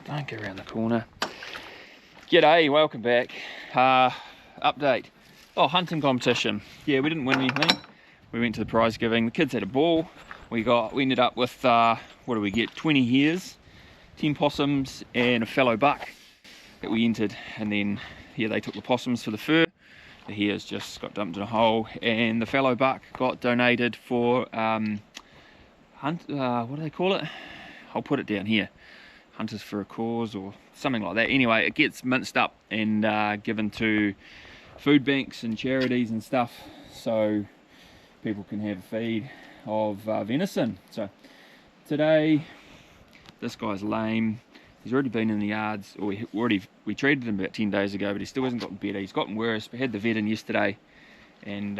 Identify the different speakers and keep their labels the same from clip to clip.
Speaker 1: Don't go around the corner. G'day, welcome back. Update. Oh, hunting competition. Yeah, we didn't win anything. We went to the prize giving. The kids had a ball. We ended up with, what did we get? 20 hares, 10 possums, and a fallow buck that we entered. And then here they took the possums for the fur. The hares just got dumped in a hole, and the fallow buck got donated for what do they call it? I'll put it down here. Hunters for a Cause or something like that. Anyway, it gets minced up and given to food banks and charities and stuff, so people can have a feed of venison. So today, this guy's lame. He's already been in the yards, or we treated him about 10 days ago, but he still hasn't gotten better. He's gotten worse. We had the vet in yesterday, and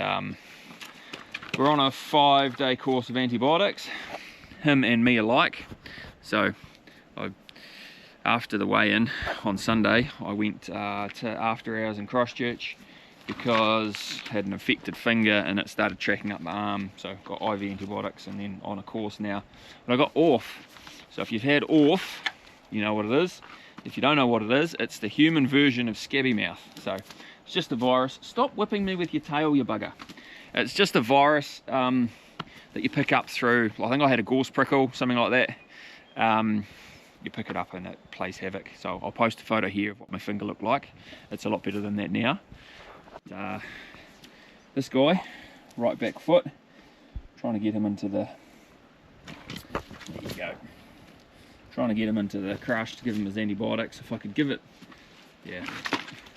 Speaker 1: we're on a 5-day course of antibiotics, him and me alike. So after the weigh-in on Sunday, I went to after hours in Christchurch because I had an infected finger and it started tracking up my arm. So I've got IV antibiotics and then on a course now. But I got ORF. So if you've had ORF, you know what it is. If you don't know what it is, it's the human version of scabby mouth. So it's just a virus. Stop whipping me with your tail, you bugger. It's just a virus that you pick up through, I think I had a gorse prickle, something like that. You pick it up and it plays havoc. So I'll post a photo here of what my finger looked like. It's a lot better than that now. This guy, right back foot, trying to get him into the, there you go. Trying to get him into the crush to give him his antibiotics. If I could give it, yeah.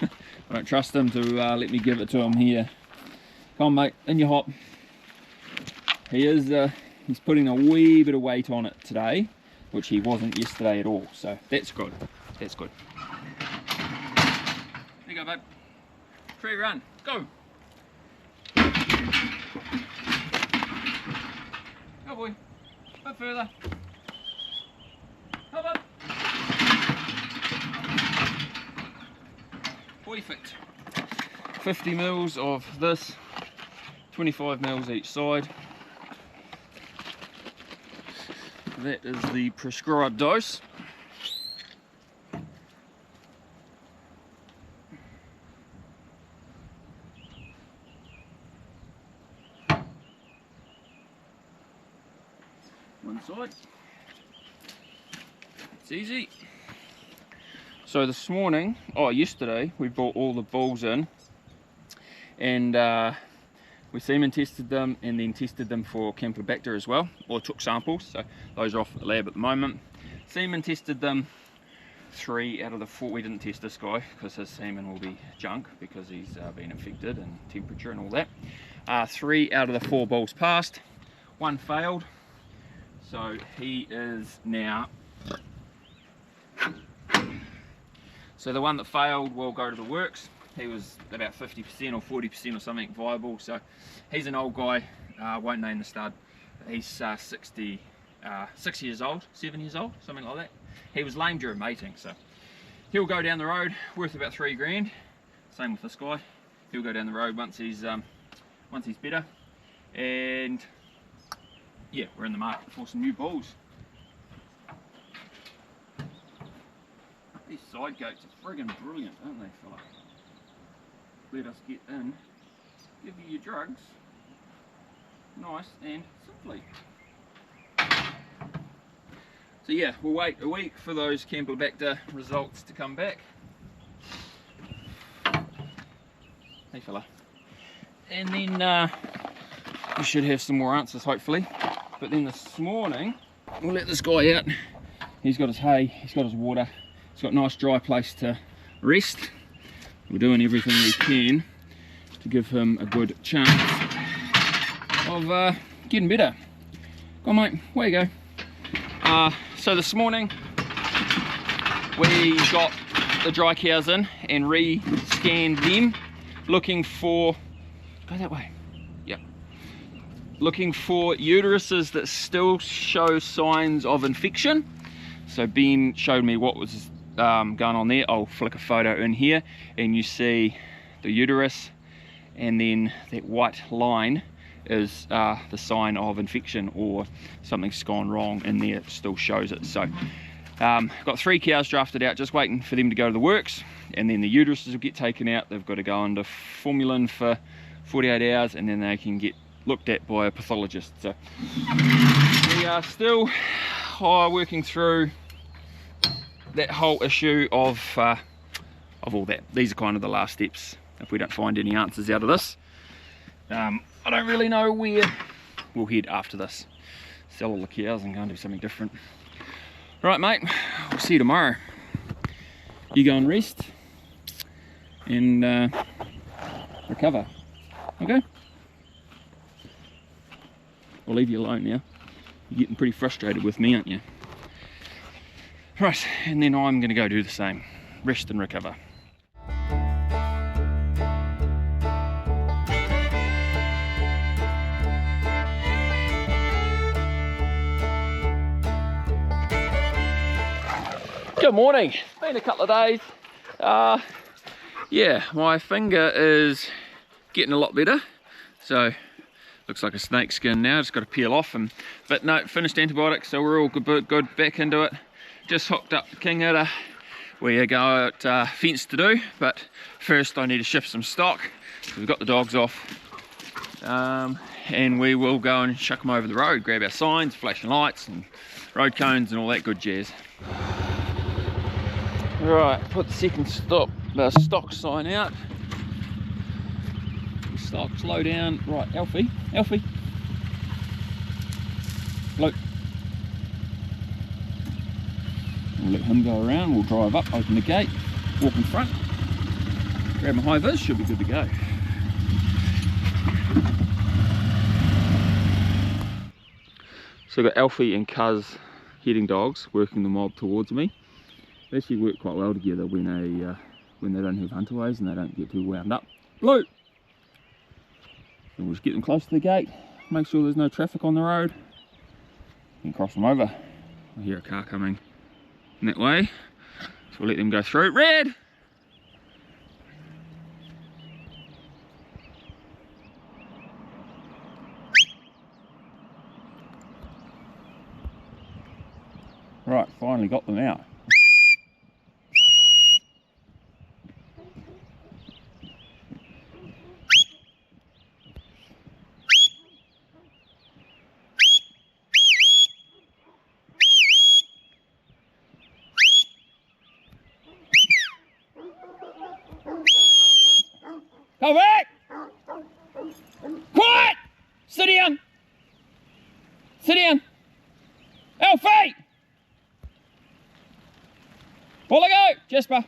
Speaker 1: I don't trust him to let me give it to him here. Come on mate, in your hop. He's putting a wee bit of weight on it today, which he wasn't yesterday at all, so that's good. That's good. There you go, babe. Free run. Go. Go, boy. A bit further. Hop up. Perfect. 50 mils of this, 25 mils each side. That is the prescribed dose. One side. It's easy. So this morning, yesterday, we brought all the bulls in and we semen tested them and then tested them for Campylobacter as well, or took samples, so those are off at the lab at the moment. Semen tested them 3 out of the 4. We didn't test this guy because his semen will be junk because he's been infected and temperature and all that. 3 out of the 4 bulls passed, 1 failed, so he is now, so the one that failed will go to the works. He was about 50% or 40% or something viable, so he's an old guy, won't name the stud. He's 6 years old, 7 years old, something like that. He was lame during mating, so he'll go down the road, worth about 3 grand. Same with this guy, he'll go down the road once he's better. And yeah, we're in the market for some new bulls. These side goats are friggin' brilliant, aren't they, fella? Let us get in, give you your drugs, nice and simply. So yeah, we'll wait a week for those Campylobacter results to come back. Hey fella. And then we should have some more answers hopefully. But then this morning, we'll let this guy out. He's got his hay, he's got his water, he's got a nice dry place to rest. We're doing everything we can to give him a good chance of getting better. Go on mate, away you go. So this morning we got the dry cows in and re-scanned them, looking for, go that way, yep, looking for uteruses that still show signs of infection. So Ben showed me what was going on there. I'll flick a photo in here and you see the uterus, and then that white line is the sign of infection or something's gone wrong in there. It still shows it. So Got 3 cows drafted out, just waiting for them to go to the works, and then the uteruses will get taken out. They've got to go under formalin for 48 hours, and then they can get looked at by a pathologist. So we are still working through that whole issue of all that. These are kind of the last steps if we don't find any answers out of this. I don't really know where we'll head after this. Sell all the cows and go and do something different. Right, mate, I'll see you tomorrow. You go and rest and recover. Okay? I'll leave you alone now. You're getting pretty frustrated with me, aren't you? Right, and then I'm going to go do the same. Rest and recover. Good morning. It's been a couple of days. Yeah, my finger is getting a lot better. So looks like a snake skin now. Just got to peel off. But no, finished antibiotics, so we're all good back into it. Just hooked up the Kinghitter. We got fence to do, but first I need to shift some stock. So we've got the dogs off, and we will go and chuck them over the road, grab our signs, flashing lights and road cones and all that good jazz. Right, put the second stock sign out. Stock, slow down. Right, Alfie. Look. We'll let him go around, we'll drive up, open the gate, walk in front, grab my high vis, should be good to go. So I've got Alfie and Cuz heading dogs, working the mob towards me. They actually work quite well together when they don't have hunterways and they don't get too wound up. Blue! And we'll just get them close to the gate, make sure there's no traffic on the road, and cross them over. I hear a car coming in that way, so we'll let them go through. Red! Right, finally got them out. Come back! Quiet! Sit down! Sit down! Alfie! All I go! Jasper!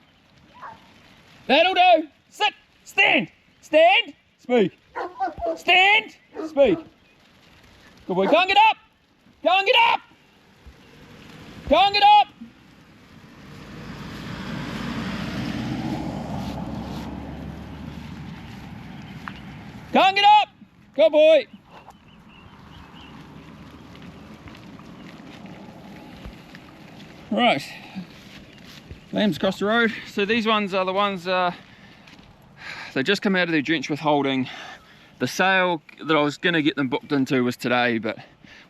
Speaker 1: That'll do! Sit! Stand! Stand! Speak! Stand! Speak! Good boy, go and get up! Go and get up! Go and get up! Go and get up! Good boy! Right, lambs across the road. So these ones are the ones, they just come out of their drench withholding. The sale that I was going to get them booked into was today, but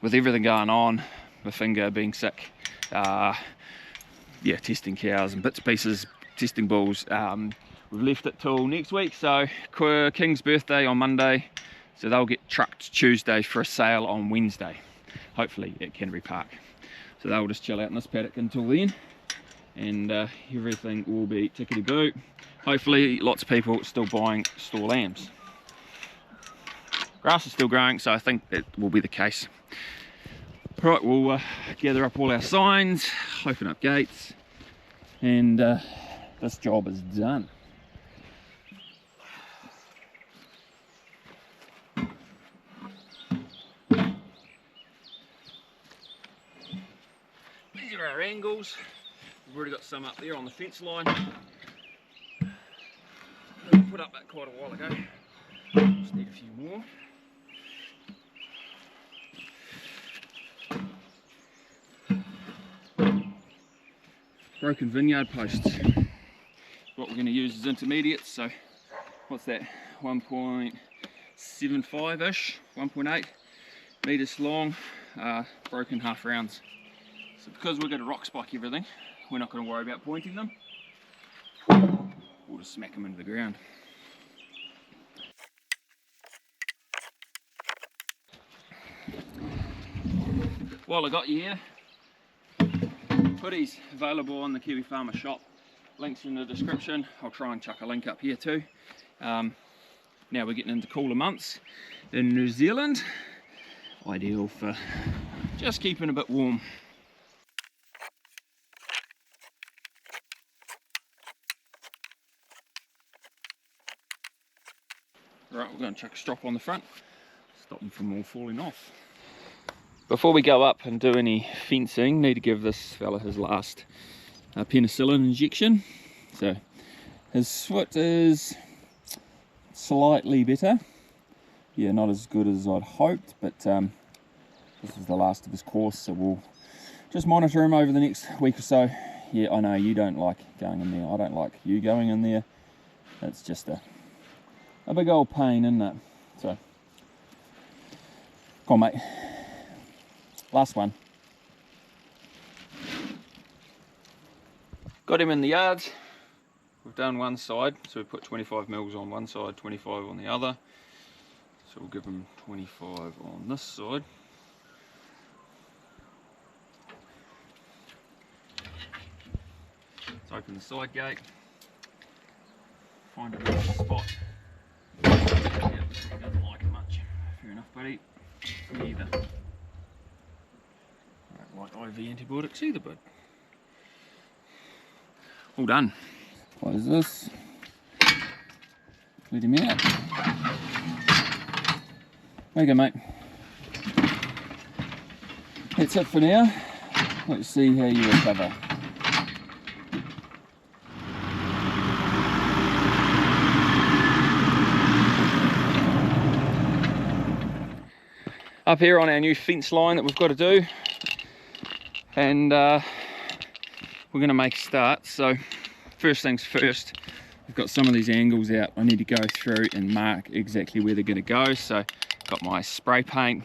Speaker 1: with everything going on, my finger being sick, yeah, testing cows and bits and pieces, testing bulls, we've left it till next week. So King's birthday on Monday, so they'll get trucked Tuesday for a sale on Wednesday, hopefully at Canterbury Park. So they'll just chill out in this paddock until then, and everything will be tickety-boo. Hopefully lots of people still buying store lambs. Grass is still growing, so I think that will be the case. Right, we'll gather up all our signs, open up gates, and this job is done. These are our angles. We've already got some up there on the fence line. We put up that quite a while ago. Just need a few more. Broken vineyard posts. What we're going to use as intermediates. So what's that? 1.75-ish, 1.8 meters long, broken half rounds. So because we're going to rock spike everything, we're not going to worry about pointing them. We'll just smack them into the ground. While I got you here, hoodies available on the Kiwi Farmer shop. Links in the description. I'll try and chuck a link up here too. Now we're getting into cooler months in New Zealand. Ideal for just keeping a bit warm. Right, we're going to chuck a strop on the front, stop them from all falling off. Before we go up and do any fencing, need to give this fella his last penicillin injection. So his foot is slightly better. Yeah, not as good as I'd hoped, but this is the last of his course, so we'll just monitor him over the next week or so. Yeah, I know you don't like going in there. I don't like you going in there. It's just a big old pain, isn't it? So, come on, mate. Last one. Got him in the yards. We've done one side, so we put 25 mils on one side, 25 on the other. So we'll give him 25 on this side. Let's open the side gate. Find a good spot. Yeah, he doesn't like it much. Fair enough, buddy. Me either. I don't like IV antibiotics either, bud. All done. Close this. Let him out. There you go, mate. That's it for now. Let's see how you recover. Up here on our new fence line that we've got to do, and we're going to make a start. So first things first, we've got some of these angles out. I need to go through and mark exactly where they're going to go. So got my spray paint,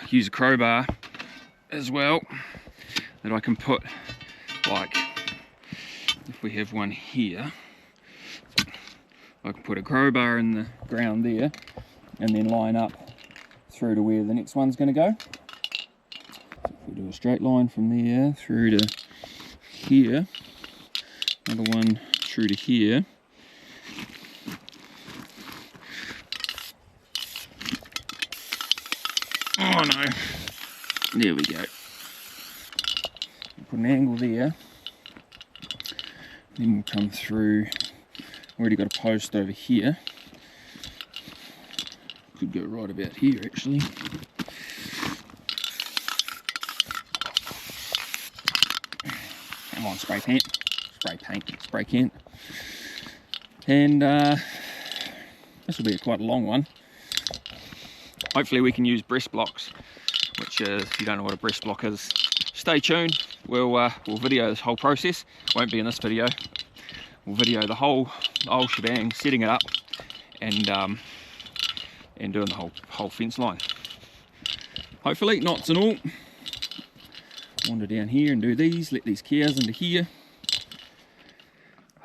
Speaker 1: use a crowbar as well that I can put, like if we have one here, I can put a crowbar in the ground there and then line up through to where the next one's going to go. So if we do a straight line from there through to here, another one through to here, oh no, there we go. Put an angle there, then we'll come through. Already got a post over here. Could go right about here actually. Come on, spray paint, spray can. And this will be quite a long one. Hopefully we can use breast blocks, which if you don't know what a breast block is, stay tuned. We'll video this whole process. Won't be in this video. We'll video the whole shebang, setting it up, and doing the whole fence line. Hopefully, knots and all. Wander down here and do these, let these cows into here.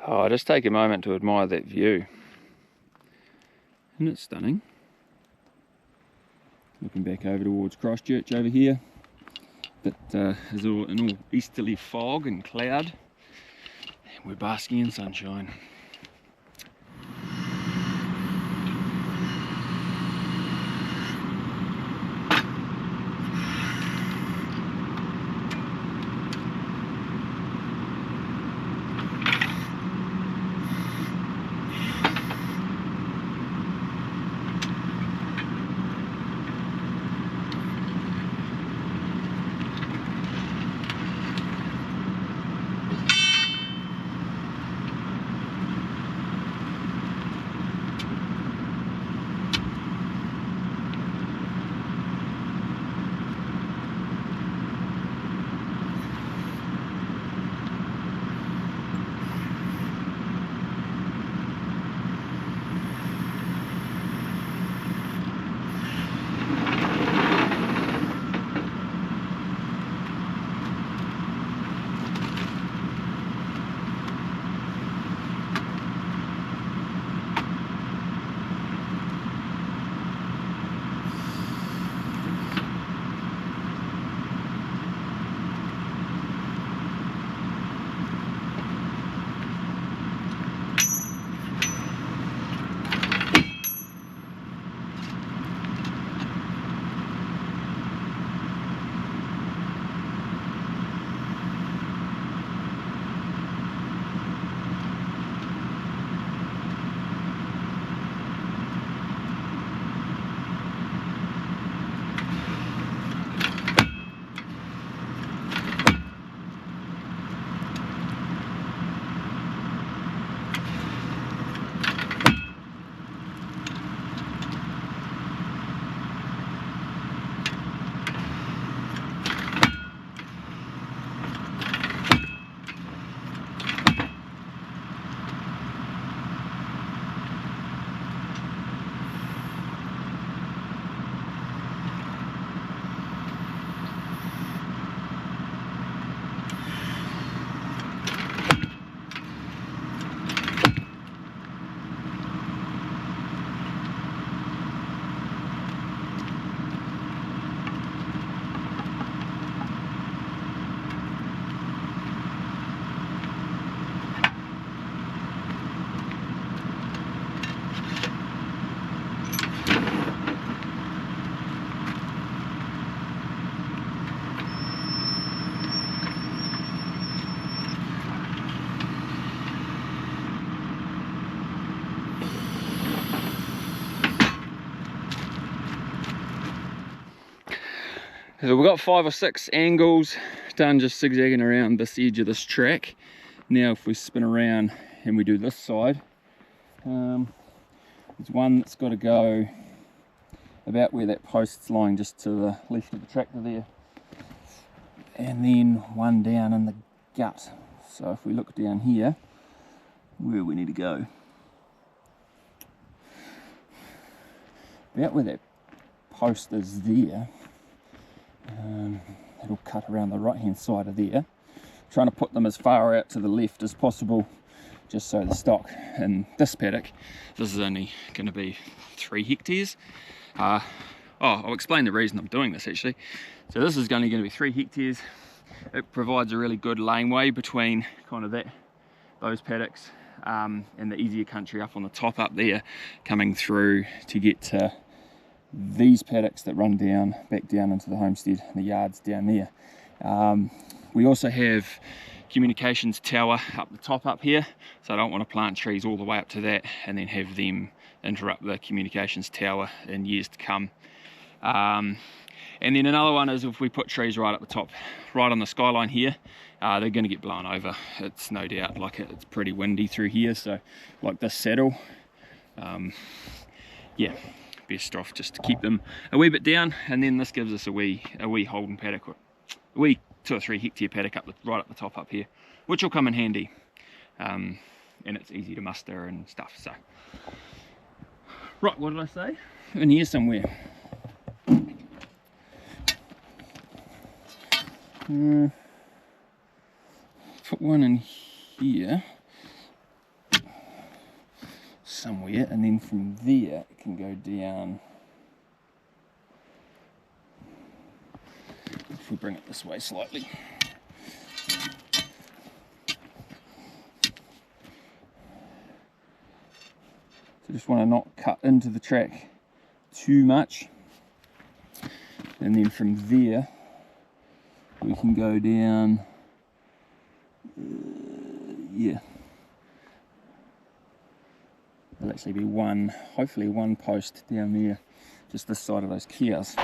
Speaker 1: Oh, just take a moment to admire that view. Isn't it stunning? Looking back over towards Christchurch over here. That is all in all easterly fog and cloud. And we're basking in sunshine. So we've got 5 or 6 angles done, just zigzagging around this edge of this track. Now if we spin around and we do this side, there's one that's got to go about where that post's lying, just to the left of the tractor there, and then one down in the gut. So if we look down here, where we need to go, about where that post is there, it'll cut around the right hand side of there, trying to put them as far out to the left as possible, just so the stock in this paddock, this is only going to be 3 hectares. I'll explain the reason I'm doing this actually. So this is only going to be 3 hectares. It provides a really good laneway between kind of those paddocks and the easier country up on the top up there, coming through to get to these paddocks that run down, back down into the homestead, the yards down there. We also have communications tower up the top up here, so I don't want to plant trees all the way up to that and then have them interrupt the communications tower in years to come. And then another one is if we put trees right up the top, right on the skyline here, they're going to get blown over. It's no doubt, like it's pretty windy through here, so like this saddle, yeah, best off just to keep them a wee bit down. And then this gives us a wee holding paddock, a wee 2 or 3 hectare paddock right up the top up here, which will come in handy, and it's easy to muster and stuff. So right, what did I say? In here somewhere. Put one in here somewhere, and then from there it can go down. If we bring it this way slightly. So just want to not cut into the track too much, and then from there we can go down, yeah, there'll actually be hopefully one post down there, just this side of those cows.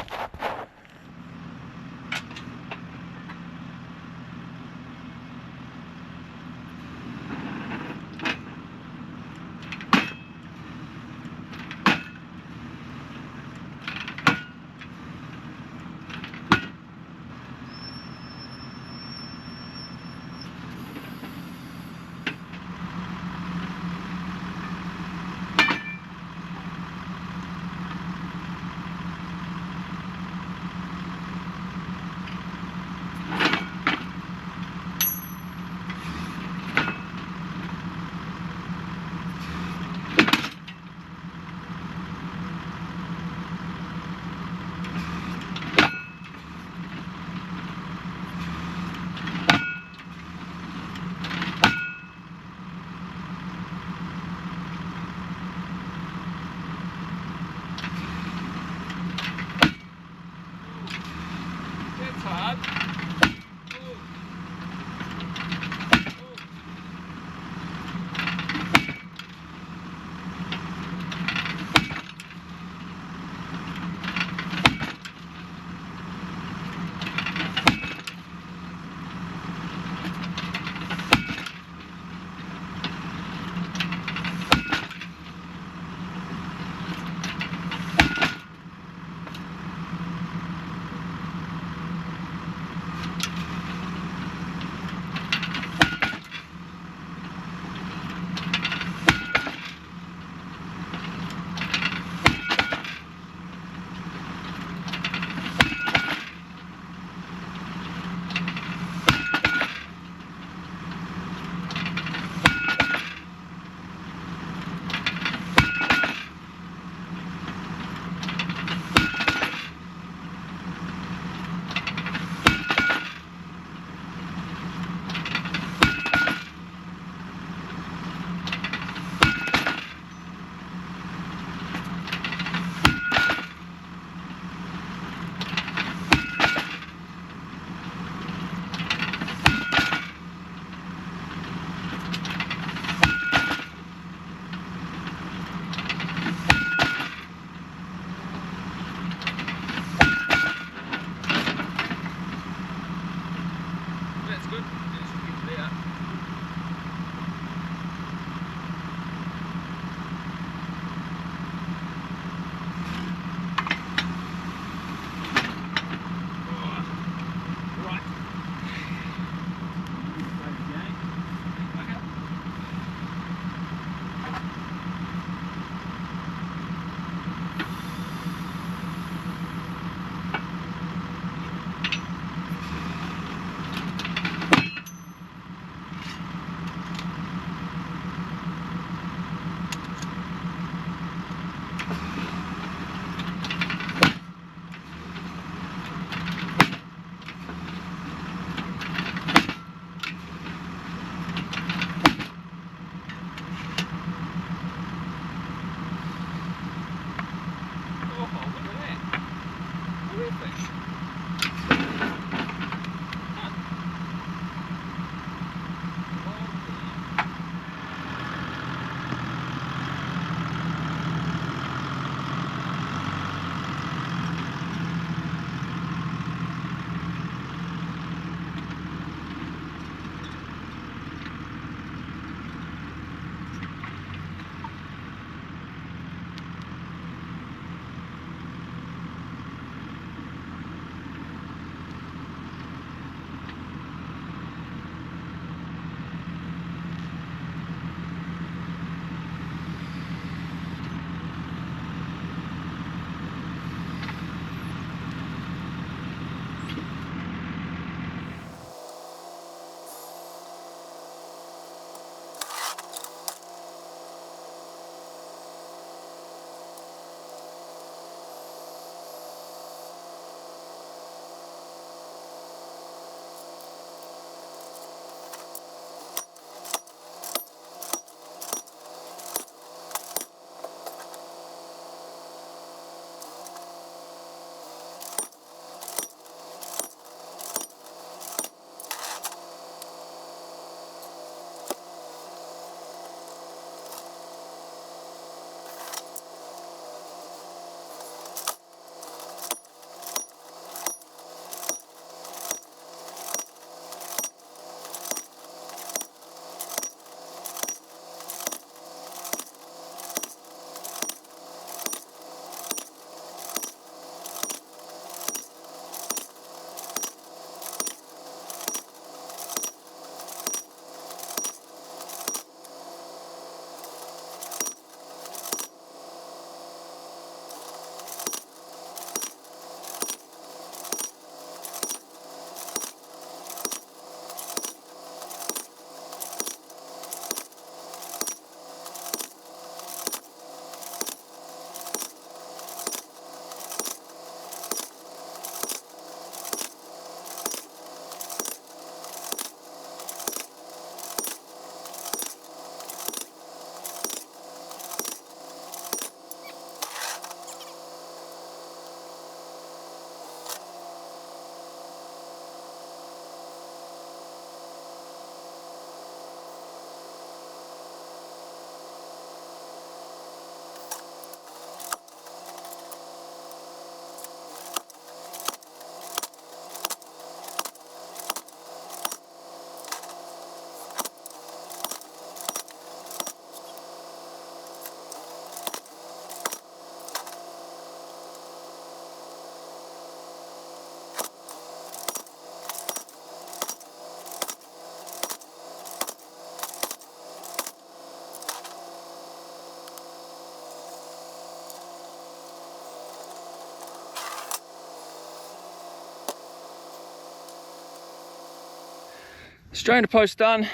Speaker 1: Strainer post done,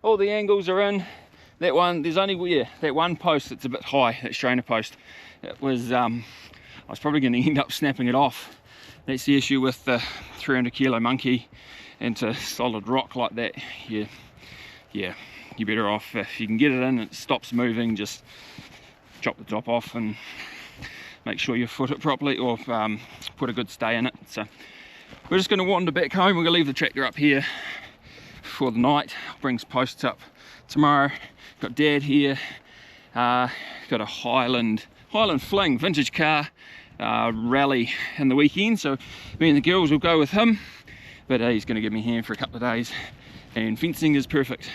Speaker 1: all the angles are in. That one, there's only that one post that's a bit high, that strainer post. It was, I was probably going to end up snapping it off. That's the issue with the 300 kilo monkey into solid rock like that. Yeah, you're better off if you can get it in, it stops moving, just chop the top off and make sure you foot it properly, or put a good stay in it. So we're just going to wander back home. We're going to leave the tractor up here for the night, brings posts up tomorrow. Got Dad here, got a Highland Fling vintage car rally in the weekend, so me and the girls will go with him, but he's going to give me a hand for a couple of days, and fencing is perfect,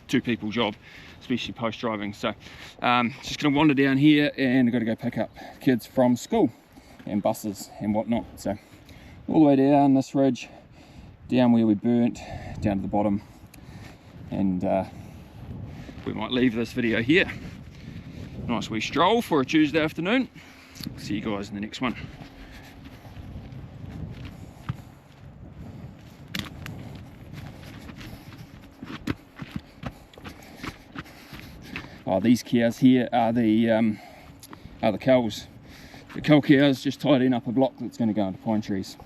Speaker 1: 2 people job, especially post driving. So just going to wander down here, and I've got to go pick up kids from school and buses and whatnot. So all the way down this ridge, down where we burnt, down to the bottom, and we might leave this video here. Nice wee stroll for a Tuesday afternoon. See you guys in the next one. Oh, these cows here are the cows. The cow cows just tidying up a block that's going to go into pine trees.